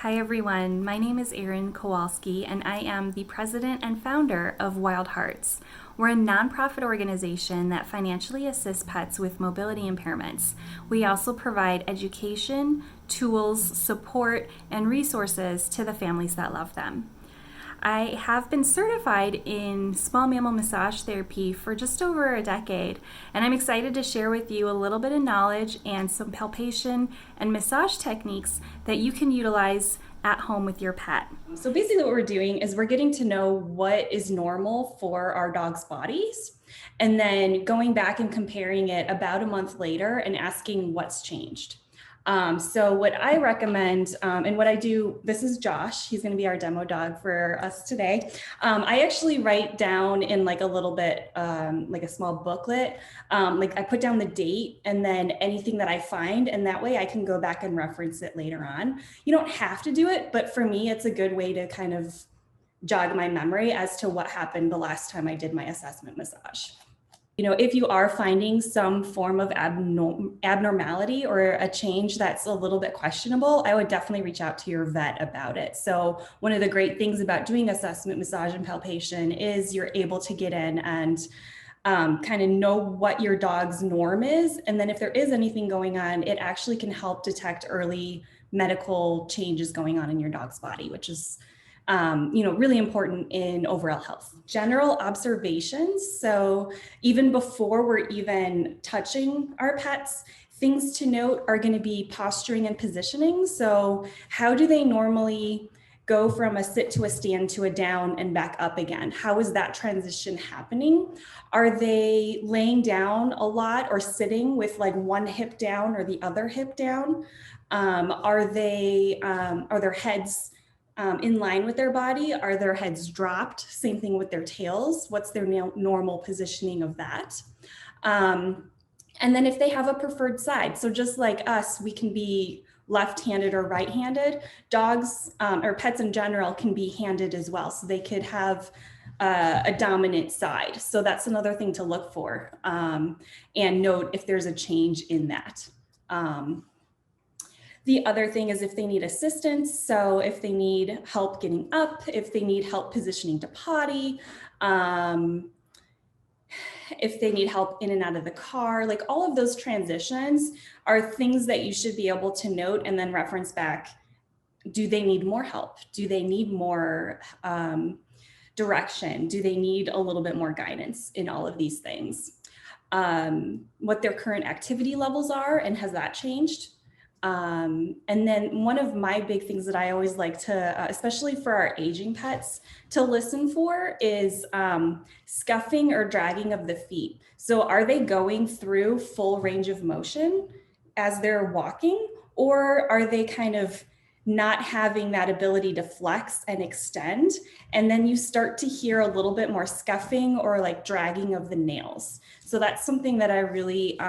Hi everyone, my name is Erin Kowalski and I am the president and founder of Wild Hearts. We're a nonprofit organization that financially assists pets with mobility impairments. We also provide education, tools, support, and resources to the families that love them. I have been certified in small mammal massage therapy for just over a decade, and I'm excited to share with you a little bit of knowledge and some palpation and massage techniques that you can utilize at home with your pet. So basically what we're doing is we're getting to know what is normal for our dog's bodies, and then going back and comparing it about a month later and asking what's changed. So what I recommend and what I do, this is Josh, he's going to be our demo dog for us today. I actually write down in like a little bit, like a small booklet, like I put down the date and then anything that I find, and that way I can go back and reference it later on. You don't have to do it, but for me, it's a good way to kind of jog my memory as to what happened the last time I did my assessment massage. You know, if you are finding some form of abnormality or a change that's a little bit questionable, I would definitely reach out to your vet about it. So one of the great things about doing assessment massage and palpation is you're able to get in and kind of know what your dog's norm is. And then if there is anything going on, it actually can help detect early medical changes going on in your dog's body, which is really important in overall health. General observations. So even before we're even touching our pets, things to note are going to be posturing and positioning. So how do they normally go from a sit to a stand to a down and back up again? How is that transition happening? Are they laying down a lot or sitting with like one hip down or the other hip down? Are their heads in line with their body? Are their heads dropped? Same thing with their tails. What's their normal positioning of that? And then if they have a preferred side, so just like us, we can be left-handed or right-handed. Dogs or pets in general can be handed as well. So they could have a dominant side. So that's another thing to look for and note if there's a change in that. The other thing is if they need assistance. So if they need help getting up, if they need help positioning to potty, if they need help in and out of the car, like all of those transitions are things that you should be able to note and then reference back. Do they need more help? Do they need more direction? Do they need a little bit more guidance in all of these things? What their current activity levels are, and has that changed? And then one of my big things that I always like to, especially for our aging pets, to listen for is scuffing or dragging of the feet. So are they going through full range of motion as they're walking, or are they kind of not having that ability to flex and extend? And then you start to hear a little bit more scuffing or like dragging of the nails. So that's something that I really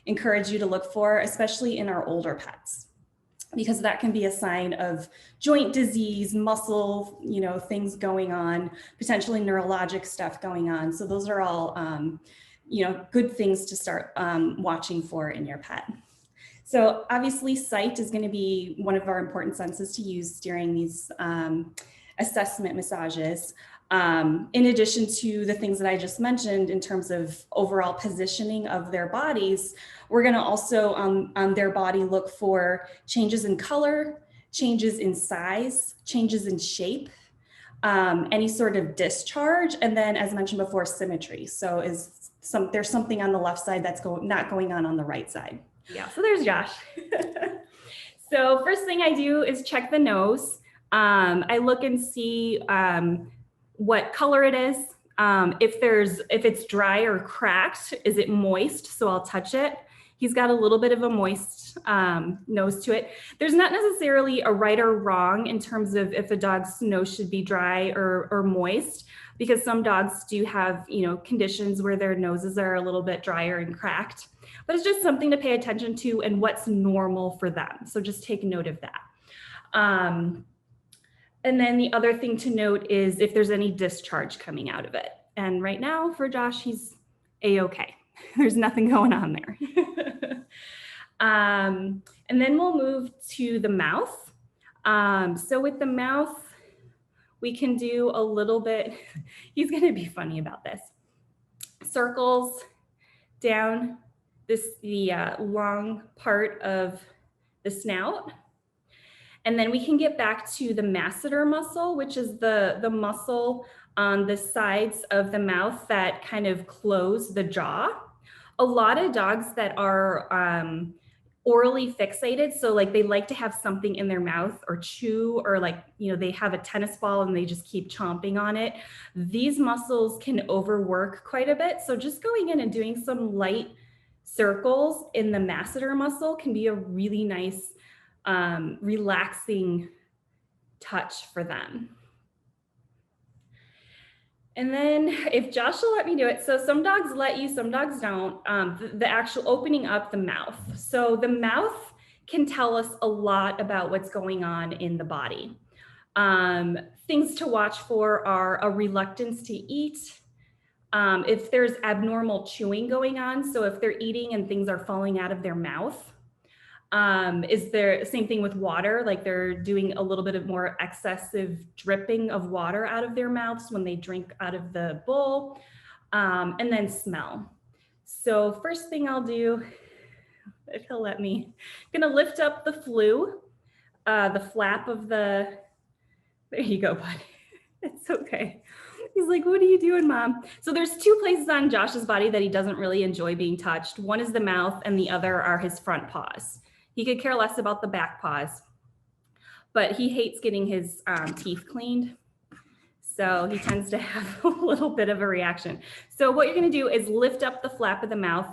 encourage you to look for, especially in our older pets, because that can be a sign of joint disease, muscle, things going on, potentially neurologic stuff going on. So those are all, good things to start watching for in your pet. So obviously sight is going to be one of our important senses to use during these assessment massages. In addition to the things that I just mentioned in terms of overall positioning of their bodies, we're going to also on their body look for changes in color, changes in size, changes in shape, any sort of discharge, and then as mentioned before, symmetry. So there's something on the left side that's not going on the right side. Yeah, so there's Josh. So first thing I do is check the nose. I look and see what color it is. If it's dry or cracked, is it moist? So I'll touch it. He's got a little bit of a moist nose to it. There's not necessarily a right or wrong in terms of if a dog's nose should be dry or moist, because some dogs do have, conditions where their noses are a little bit drier and cracked, but it's just something to pay attention to and what's normal for them. So just take note of that. And then the other thing to note is if there's any discharge coming out of it. And right now for Josh, he's A-okay. There's nothing going on there. And then we'll move to the mouth. So with the mouth, we can do a little bit, he's gonna be funny about this. Circles down the long part of the snout. And then we can get back to the masseter muscle, which is the muscle on the sides of the mouth that kind of close the jaw. A lot of dogs that are orally fixated, so like they like to have something in their mouth or chew, or like, you know, they have a tennis ball and they just keep chomping on it. These muscles can overwork quite a bit. So just going in and doing some light circles in the masseter muscle can be a really nice relaxing touch for them. And then if Josh will let me do it, so some dogs let you, some dogs don't, the actual opening up the mouth. So the mouth can tell us a lot about what's going on in the body. Things to watch for are a reluctance to eat, if there's abnormal chewing going on, so if they're eating and things are falling out of their mouth. Is there same thing with water, like they're doing a little bit of more excessive dripping of water out of their mouths when they drink out of the bowl, and then smell. So first thing I'll do, if he'll let me, I'm gonna lift up the the flap of the, there you go, bud. It's okay. He's like, what are you doing, Mom? So there's two places on Josh's body that he doesn't really enjoy being touched. One is the mouth and the other are his front paws. He could care less about the back paws, but he hates getting his teeth cleaned. So he tends to have a little bit of a reaction. So what you're gonna do is lift up the flap of the mouth,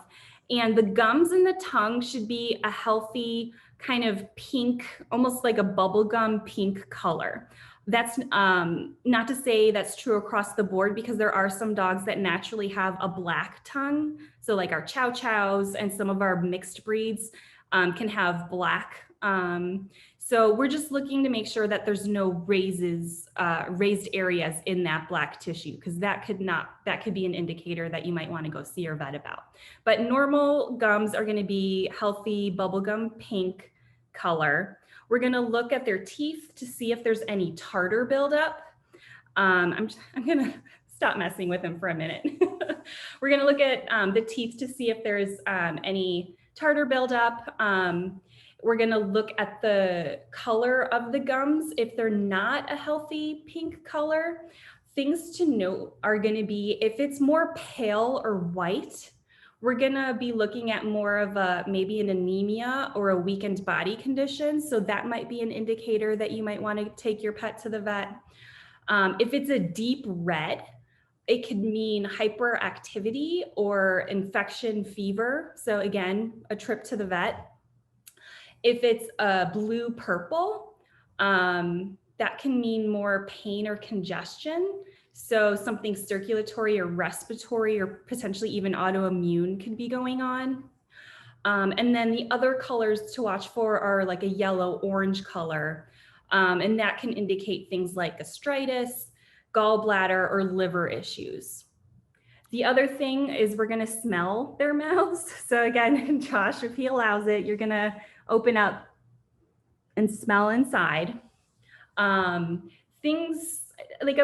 and the gums and the tongue should be a healthy kind of pink, almost like a bubblegum pink color. That's not to say that's true across the board, because there are some dogs that naturally have a black tongue. So like our Chow Chows and some of our mixed breeds can have black. So we're just looking to make sure that there's no raised areas in that black tissue, because that could be an indicator that you might want to go see your vet about. But normal gums are going to be healthy bubblegum pink color. We're going to look at their teeth to see if there's any tartar buildup. I'm going to stop messing with him for a minute. We're going to look at the teeth to see if there's any tartar buildup. We're going to look at the color of the gums. If they're not a healthy pink color, things to note are going to be if it's more pale or white, we're going to be looking at more of maybe an anemia or a weakened body condition. So that might be an indicator that you might want to take your pet to the vet. If it's a deep red, it could mean hyperactivity or infection fever. So again, a trip to the vet. If it's a blue purple, that can mean more pain or congestion. So something circulatory or respiratory or potentially even autoimmune could be going on. And then the other colors to watch for are like a yellow orange color. And that can indicate things like gastritis, gallbladder, or liver issues. The other thing is we're gonna smell their mouths. So again, Josh, if he allows it, you're gonna open up and smell inside. Things like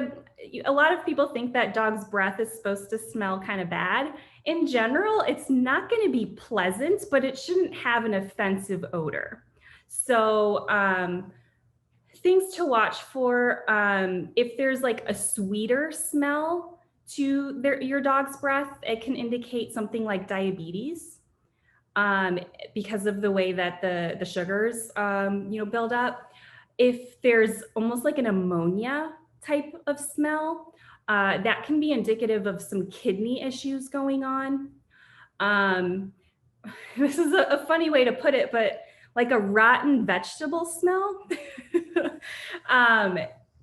a lot of people think that dog's breath is supposed to smell kind of bad. In general, it's not going to be pleasant, but it shouldn't have an offensive odor. So things to watch for, if there's like a sweeter smell to your dog's breath, it can indicate something like diabetes, because of the way that the sugars build up. If there's almost like an ammonia type of smell, that can be indicative of some kidney issues going on. This is a funny way to put it, but like a rotten vegetable smell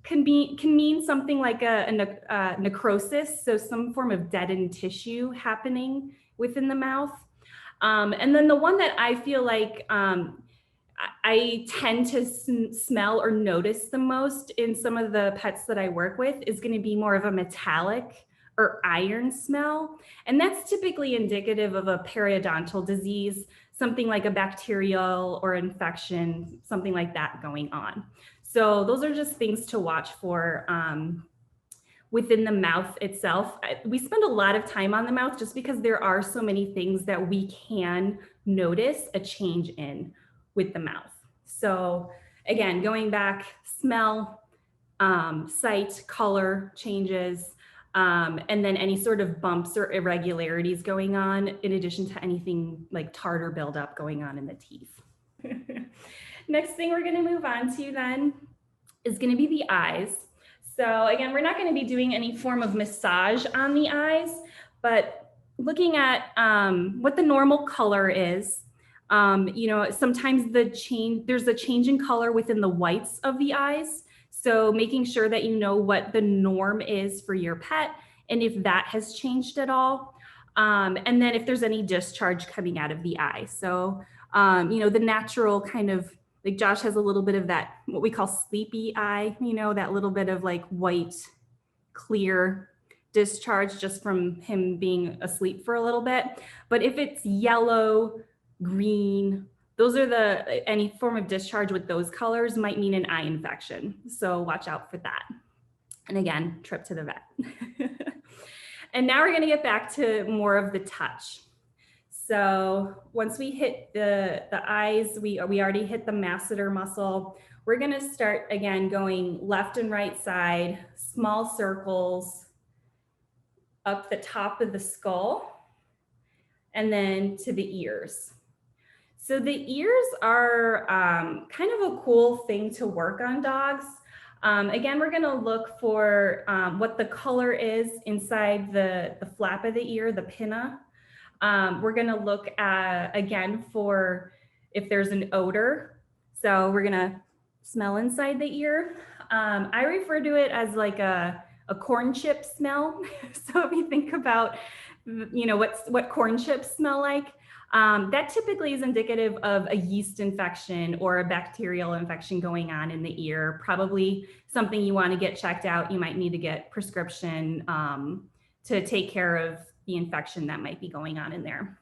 can mean something like a necrosis, so some form of deadened tissue happening within the mouth. And then the one that I feel like I tend to smell or notice the most in some of the pets that I work with is going to be more of a metallic or iron smell. And that's typically indicative of a periodontal disease, something like a bacterial or infection, something like that going on. So those are just things to watch for within the mouth itself. We spend a lot of time on the mouth just because there are so many things that we can notice a change in with the mouth. So again, going back, smell, sight, color changes, and then any sort of bumps or irregularities going on, in addition to anything like tartar buildup going on in the teeth. Next thing we're going to move on to then is going to be the eyes. So again, we're not going to be doing any form of massage on the eyes, but looking at what the normal color is. Sometimes there's a change in color within the whites of the eyes. So making sure that you know what the norm is for your pet and if that has changed at all. And then if there's any discharge coming out of the eye. So, the natural kind of, like Josh has a little bit of that, what we call sleepy eye, that little bit of like white, clear discharge just from him being asleep for a little bit. But if it's yellow, green, those are any form of discharge with those colors might mean an eye infection. So watch out for that. And again, trip to the vet. And now we're going to get back to more of the touch. So once we hit the eyes, we already hit the masseter muscle. We're going to start again going left and right side, small circles up the top of the skull, and then to the ears. So the ears are kind of a cool thing to work on dogs. Again, we're going to look for what the color is inside the flap of the ear, the pinna. We're going to look at, again, for if there's an odor. So we're going to smell inside the ear. I refer to it as like a corn chip smell. So if you think about, what corn chips smell like, that typically is indicative of a yeast infection or a bacterial infection going on in the ear. Probably something you want to get checked out. You might need to get prescription to take care of the infection that might be going on in there.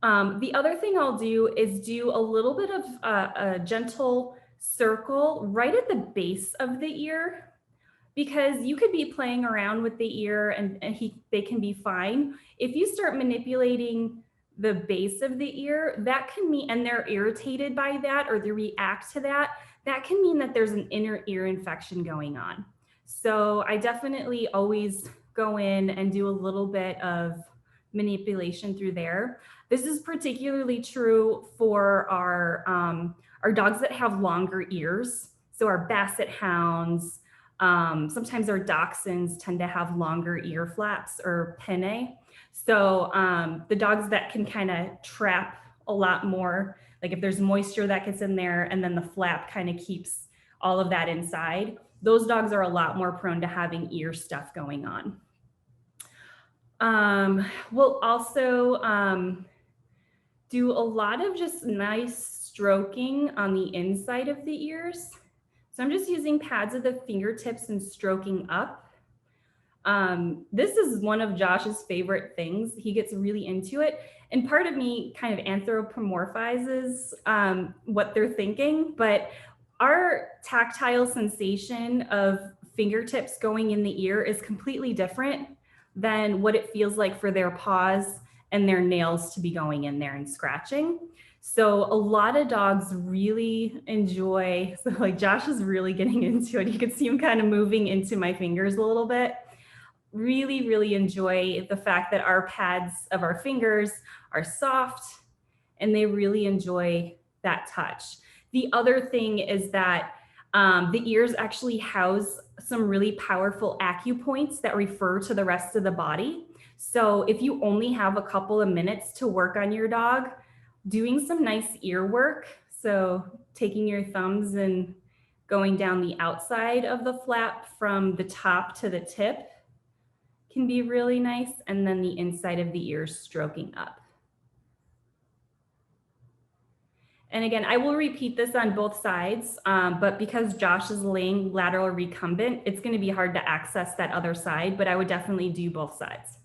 The other thing I'll do is do a little bit of a gentle circle right at the base of the ear, because you could be playing around with the ear and they can be fine. If you start manipulating the base of the ear, that can mean, and they're irritated by that or they react to that, that can mean that there's an inner ear infection going on. So I definitely always go in and do a little bit of manipulation through there. This is particularly true for our dogs that have longer ears. So our basset hounds, sometimes our dachshunds tend to have longer ear flaps or pinnae. So the dogs that can kind of trap a lot more, like if there's moisture that gets in there and then the flap kind of keeps all of that inside, those dogs are a lot more prone to having ear stuff going on. We'll also do a lot of just nice stroking on the inside of the ears. So I'm just using pads of the fingertips and stroking up. This is one of Josh's favorite things. He gets really into it. And part of me kind of anthropomorphizes what they're thinking, but our tactile sensation of fingertips going in the ear is completely different than what it feels like for their paws and their nails to be going in there and scratching. So a lot of dogs really enjoy, so like Josh is really getting into it. You can see him kind of moving into my fingers a little bit. Really, really enjoy the fact that our pads of our fingers are soft and they really enjoy that touch. The other thing is that the ears actually house some really powerful acupoints that refer to the rest of the body. So if you only have a couple of minutes to work on your dog, doing some nice ear work, so taking your thumbs and going down the outside of the flap from the top to the tip can be really nice, and then the inside of the ear stroking up. And again, I will repeat this on both sides, but because Josh is laying lateral recumbent, it's going to be hard to access that other side, but I would definitely do both sides.